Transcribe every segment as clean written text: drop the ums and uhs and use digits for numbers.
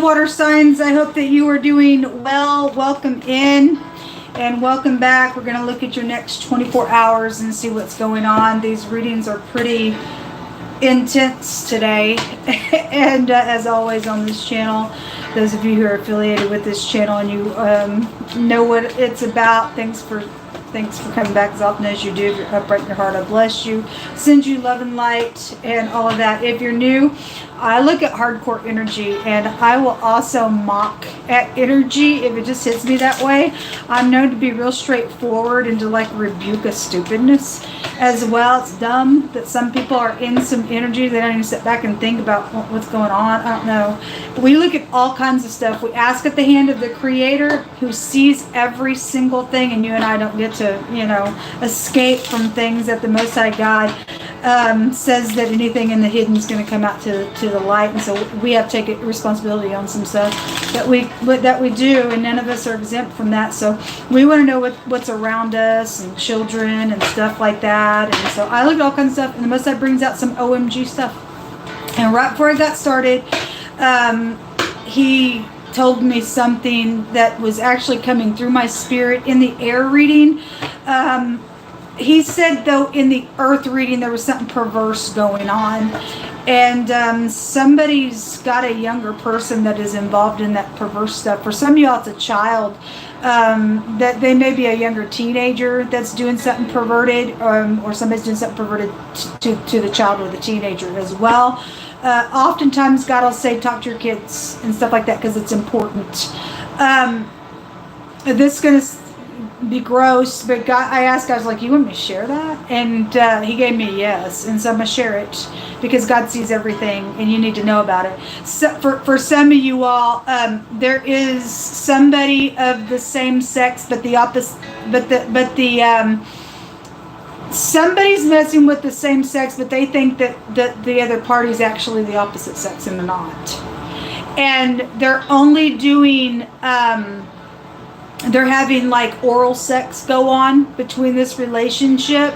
water signs, I hope that you are doing well. Welcome in and welcome back. We're going to look at your next 24 hours and see what's going on. These readings are pretty intense today. And as always on this channel, those of you who are affiliated with this channel and you know what it's about, thanks for coming back as often as you do. If you're upright in your heart, I bless you. Send you love and light and all of that. If you're new, I look at hardcore energy and I will also mock at energy if it just hits me that way. I'm known to be real straightforward and to like rebuke a stupidness as well. It's dumb that some people are in some energy. They don't even sit back and think about what's going on. I don't know. We look at all kinds of stuff. We ask at the hand of the Creator who sees every single thing, and you and I don't get to, you know, escape from things that the Most High God says that anything in the hidden is going to come out to the light. And so we have to take responsibility on some stuff that we do, and none of us are exempt from that. So we want to know what's around us and children and stuff like that. And so I look at all kinds of stuff, and the Most High brings out some OMG stuff. And right before I got started, he told me something that was actually coming through my spirit in the air reading. He said, though, in the earth reading, there was something perverse going on. And somebody's got a younger person that is involved in that perverse stuff. For some of y'all, it's a child. That they may be a younger teenager that's doing something perverted, or somebody's doing something perverted to the child or the teenager as well. Oftentimes, God will say, talk to your kids and stuff like that because it's important. This is going to be gross, but God, I asked God, I was like, you want me to share that? And he gave me a yes, and so I'm going to share it because God sees everything and you need to know about it. So for some of you all, there is somebody of the same sex but the opposite, somebody's messing with the same sex, but they think that the other party is actually the opposite sex, and they're not. And they're only doing they're having like oral sex go on between this relationship,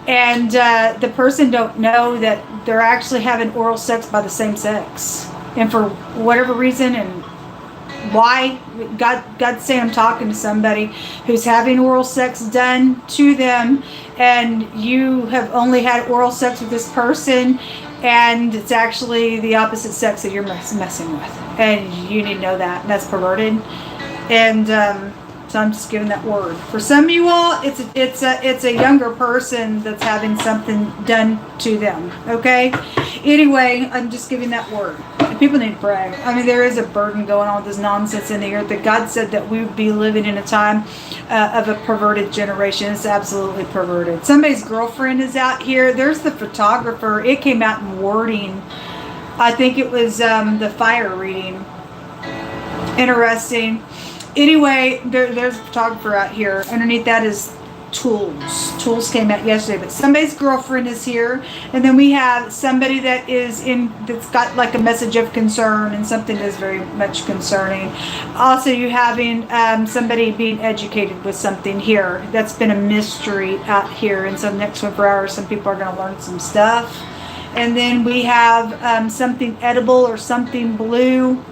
and the person don't know that they're actually having oral sex by the same sex, and for whatever reason and why, God's saying I'm talking to somebody who's having oral sex done to them, and you have only had oral sex with this person, and it's actually the opposite sex that you're messing with, and you need to know that, and that's perverted. And so I'm just giving that word. For some of you all, it's a younger person that's having something done to them. Okay. Anyway, I'm just giving that word. People need to pray. I mean, there is a burden going on with this nonsense in the earth. That God said that we would be living in a time of a perverted generation. It's absolutely perverted. Somebody's girlfriend is out here. There's the photographer. It came out in wording. I think it was the fire reading. Interesting. Anyway, there's a photographer out here. Underneath that is tools. Tools came out yesterday, but somebody's girlfriend is here. And then we have somebody that's got like a message of concern, and something that's very much concerning. Also, you having somebody being educated with something here. That's been a mystery out here. And so next 24 hours, some people are going to learn some stuff. And then we have something edible or something blue.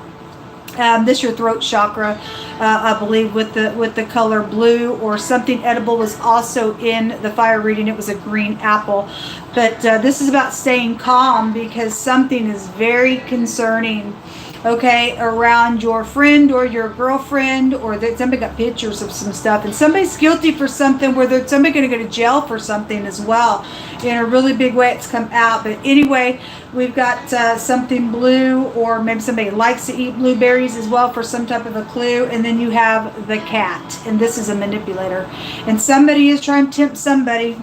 This is your throat chakra, I believe, with the color blue, or something edible was also in the fire reading. It was a green apple, but this is about staying calm because something is very concerning. Okay, around your friend or your girlfriend, or that somebody got pictures of some stuff, and somebody's guilty for something, where somebody going to go to jail for something as well. In a really big way, it's come out. But anyway, we've got something blue, or maybe somebody likes to eat blueberries as well for some type of a clue. And then you have the cat, and this is a manipulator, and somebody is trying to tempt somebody.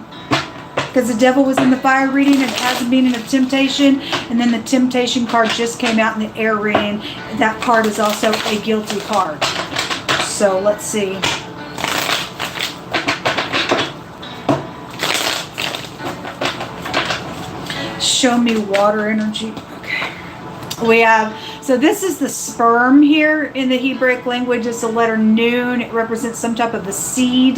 Because the devil was in the fire reading, and it has a meaning of temptation, and then the temptation card just came out in the air reading. That card is also a guilty card. So let's see. Show me water energy. Okay. We have So this is the sperm here in the Hebraic language. It's the letter Nun. It represents some type of a seed.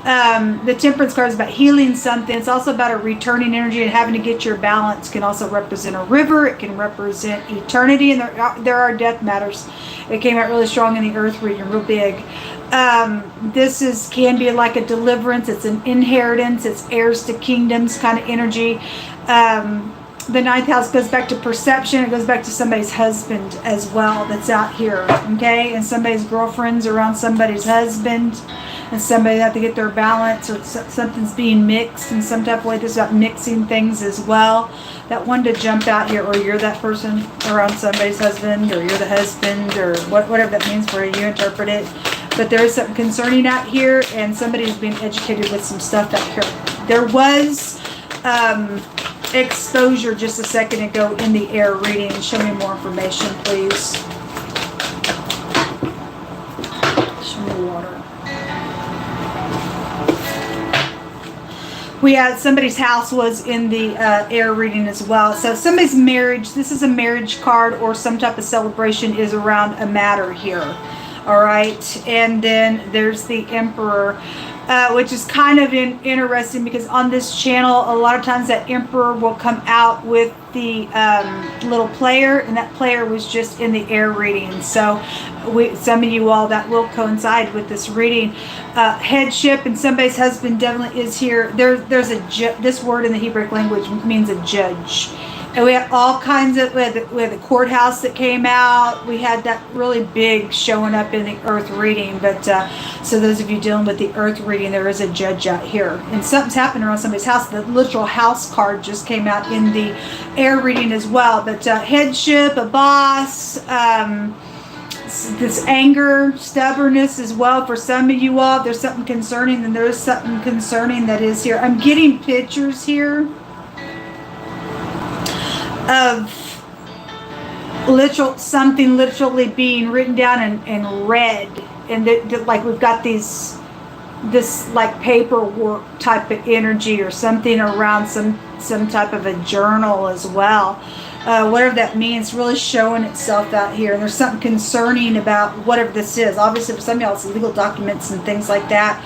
The Temperance card is about healing something. It's also about a returning energy and having to get your balance. It can also represent a river. It can represent eternity. And there are death matters. It came out really strong in the earth reading, real big. This can be like a deliverance. It's an inheritance. It's heirs to kingdoms kind of energy. The ninth house goes back to perception. It goes back to somebody's husband as well that's out here, okay? And somebody's girlfriend's around somebody's husband, and somebody have to get their balance, or something's being mixed in some type of way. This is about mixing things as well. That one to jump out here, or you're that person around somebody's husband, or you're the husband, or whatever that means for you. You interpret it. But there is something concerning out here, and somebody's being educated with some stuff out here. There was exposure just a second ago in the air reading. Show me more information, please. Show me water. We had somebody's house was in the air reading as well. So somebody's marriage, this is a marriage card, or some type of celebration is around a matter here. All right. And then there's the Emperor. Which is kind of interesting, because on this channel, a lot of times that Emperor will come out with the little player, and that player was just in the air reading. So some of you all, that will coincide with this reading. Headship, and somebody's husband definitely is here. There's this word in the Hebrew language means a judge. And we had all kinds of, we had the courthouse that came out. We had that really big showing up in the earth reading. But so those of you dealing with the earth reading, there is a judge out here. And something's happened around somebody's house. The literal house card just came out in the air reading as well. But headship, a boss, this anger, stubbornness as well for some of you all. If there's something concerning, then there is something concerning that is here. I'm getting pictures here of something literally being written down and read, and like we've got this like paperwork type of energy, or something around some type of a journal as well. Whatever that means, really showing itself out here. And there's something concerning about whatever this is. Obviously for some of y'all it's legal documents and things like that.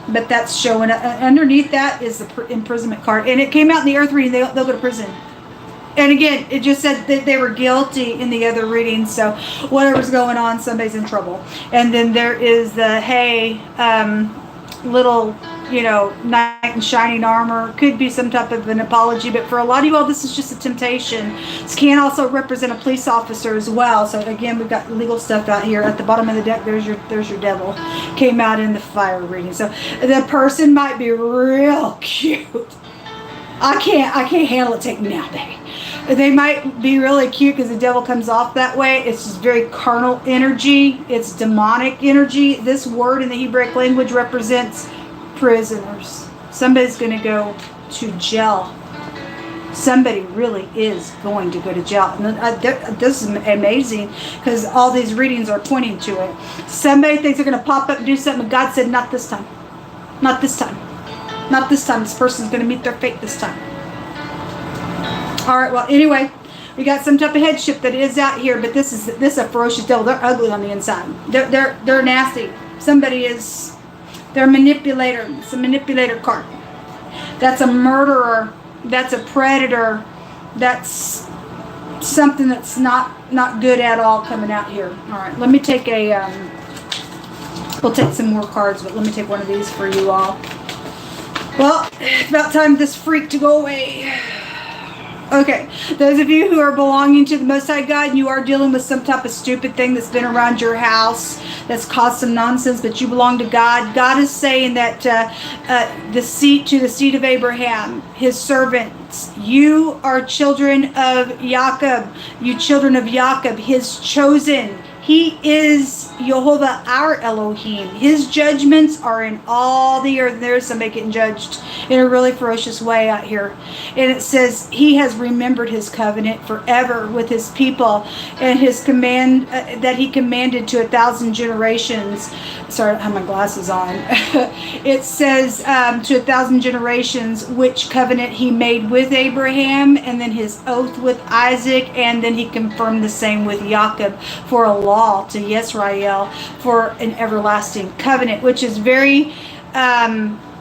But that's showing underneath that is the imprisonment card, and it came out in the earth reading. They'll go to prison. And again, it just said that they were guilty in the other reading. So whatever's going on, somebody's in trouble. And then there is the, hey, little, knight in shining armor. Could be some type of an apology. But for a lot of you all, this is just a temptation. This can also represent a police officer as well. So again, we've got legal stuff out here. At the bottom of the deck, there's your devil. Came out in the fire reading. So the person might be real cute. I can't handle it taking me out there. They might be really cute because the devil comes off that way. It's just very carnal energy. It's demonic energy. This word in the Hebraic language represents prisoners. Somebody's going to go to jail. Somebody really is going to go to jail. And this is amazing, because all these readings are pointing to it. Somebody thinks they're going to pop up and do something, but God said, not this time. Not this time. Not this time. This person's going to meet their fate this time. All right, well, anyway, we got some type of headship that is out here, but this is a ferocious devil. They're ugly on the inside. They're nasty. They're a manipulator. It's a manipulator card. That's a murderer. That's a predator. That's something that's not good at all coming out here. All right, let me take we'll take some more cards, but let me take one of these for you all. Well, it's about time for this freak to go away. Okay, those of you who are belonging to the Most High God, and you are dealing with some type of stupid thing that's been around your house that's caused some nonsense, but you belong to God. God is saying that the seed of Abraham, his servants, you are children of Jacob. You children of Jacob, his chosen. He is Jehovah our Elohim. His judgments are in all the earth. There's somebody getting judged in a really ferocious way out here. And it says he has remembered his covenant forever with his people, and his command that he commanded to 1,000 generations. Sorry, I don't have my glasses on. It says to 1,000 generations, which covenant he made with Abraham, and then his oath with Isaac, and then he confirmed the same with Jacob for a law to Yisrael for an everlasting covenant, which is very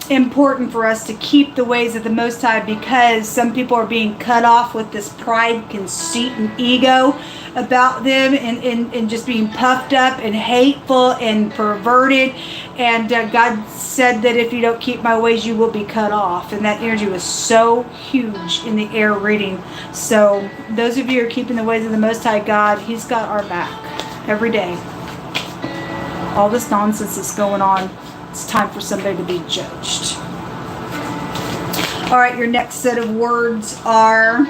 important for us to keep the ways of the Most High, because some people are being cut off with this pride, conceit, and ego about them, and just being puffed up and hateful and perverted. And God said that if you don't keep my ways, you will be cut off. And that energy was so huge in the air reading. So those of you who are keeping the ways of the Most High God, he's got our back every day. All this nonsense that's going on, it's time for somebody to be judged. All right, your next set of words are,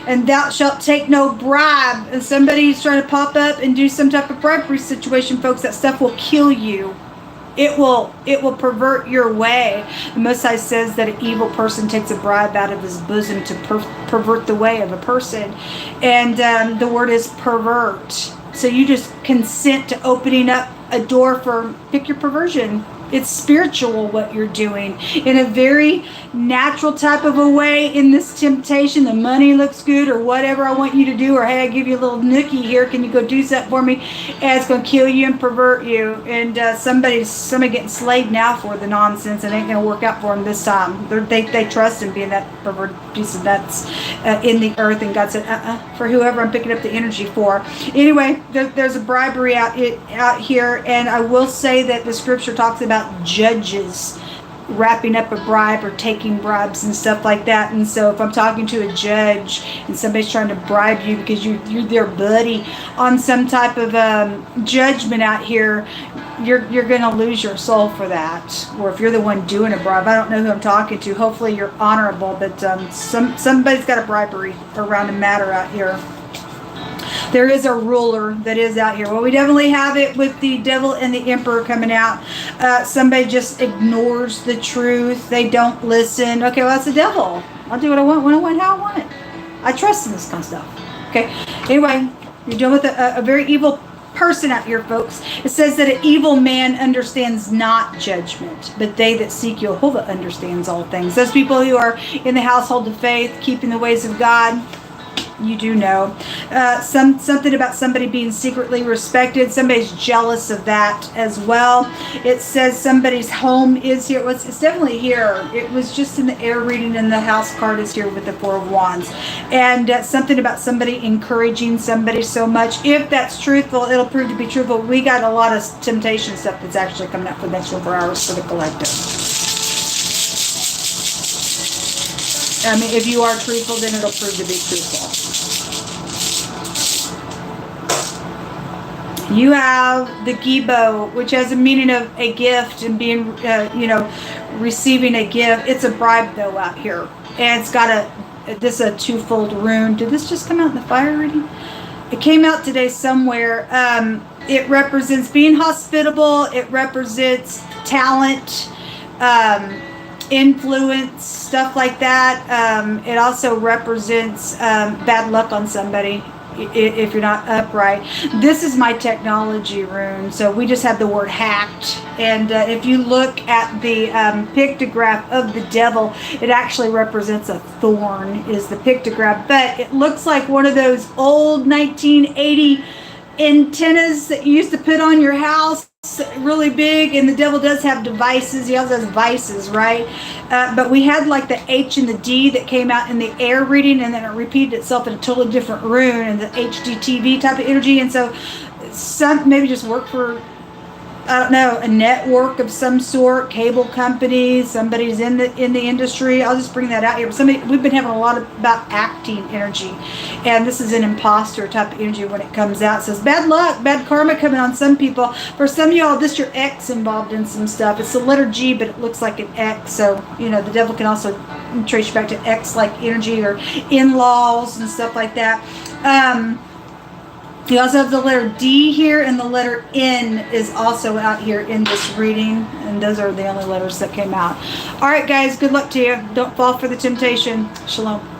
and thou shalt take no bribe. And somebody's trying to pop up and do some type of bribery situation, folks. That stuff will kill you. It will pervert your way. The Most High says that an evil person takes a bribe out of his bosom to pervert the way of a person. And the word is pervert. So you just consent to opening up a door for, pick your perversion. It's spiritual what you're doing in a very natural type of a way. In this temptation, the money looks good or whatever I want you to do, or hey, I give you a little nookie here, can you go do something for me? And it's going to kill you and pervert you. And somebody getting slayed now for the nonsense, and it ain't going to work out for them this time. They trust in being that perverted piece of nuts in the earth, and God said, for whoever I'm picking up the energy for. Anyway, there's a bribery out here, and I will say that the scripture talks about judges wrapping up a bribe or taking bribes and stuff like that. And so if I'm talking to a judge and somebody's trying to bribe you because you're their buddy on some type of judgment out here, you're going to lose your soul for that. Or if you're the one doing a bribe, I don't know who I'm talking to. Hopefully you're honorable, but somebody's got a bribery around a matter out here. There is a ruler that is out here. Well, we definitely have it with the devil and the emperor coming out. Somebody just ignores the truth. They don't listen. Okay, well, that's the devil. I'll do what I want, when I want, how I want it. I trust in this kind of stuff. Okay, anyway, you're dealing with a very evil person out here, folks. It says that an evil man understands not judgment, but they that seek Jehovah understands all things. Those people who are in the household of faith, keeping the ways of God, you do know. Something about somebody being secretly respected. Somebody's jealous of that as well. It says somebody's home is here. It's definitely here. It was just in the air reading, and the house card is here with the Four of Wands. And something about somebody encouraging somebody so much. If that's truthful, it'll prove to be truthful. We got a lot of temptation stuff that's actually coming up for the next 24 hours for the collective. I mean, if you are truthful, then it'll prove to be truthful. You have the Gibo, which has a meaning of a gift and being, receiving a gift. It's a bribe, though, out here. And it's got a twofold rune. Did this just come out in the fire reading? It came out today somewhere. It represents being hospitable. It represents talent, influence, stuff like that. It also represents bad luck on somebody if you're not upright. This is my technology rune, so we just have the word hacked. And if you look at the pictograph of the devil, it actually represents a thorn is the pictograph, but it looks like one of those old 1980 antennas that you used to put on your house, really big. And the devil does have devices. He also has vices, right? But we had like the H and the D that came out in the air reading, and then it repeated itself in a totally different rune, and the HDTV type of energy. And so some maybe just work for, I don't know, a network of some sort, cable company, somebody's in the industry. I'll just bring that out here. We've been having a lot about acting energy, and this is an imposter type of energy when it comes out. It says bad luck, bad karma coming on some people. For some of y'all, this your ex involved in some stuff. It's the letter G, but it looks like an X. So, the devil can also trace you back to X-like energy or in-laws and stuff like that. You also have the letter D here, and the letter N is also out here in this reading, and those are the only letters that came out. All right, guys, good luck to you. Don't fall for the temptation. Shalom.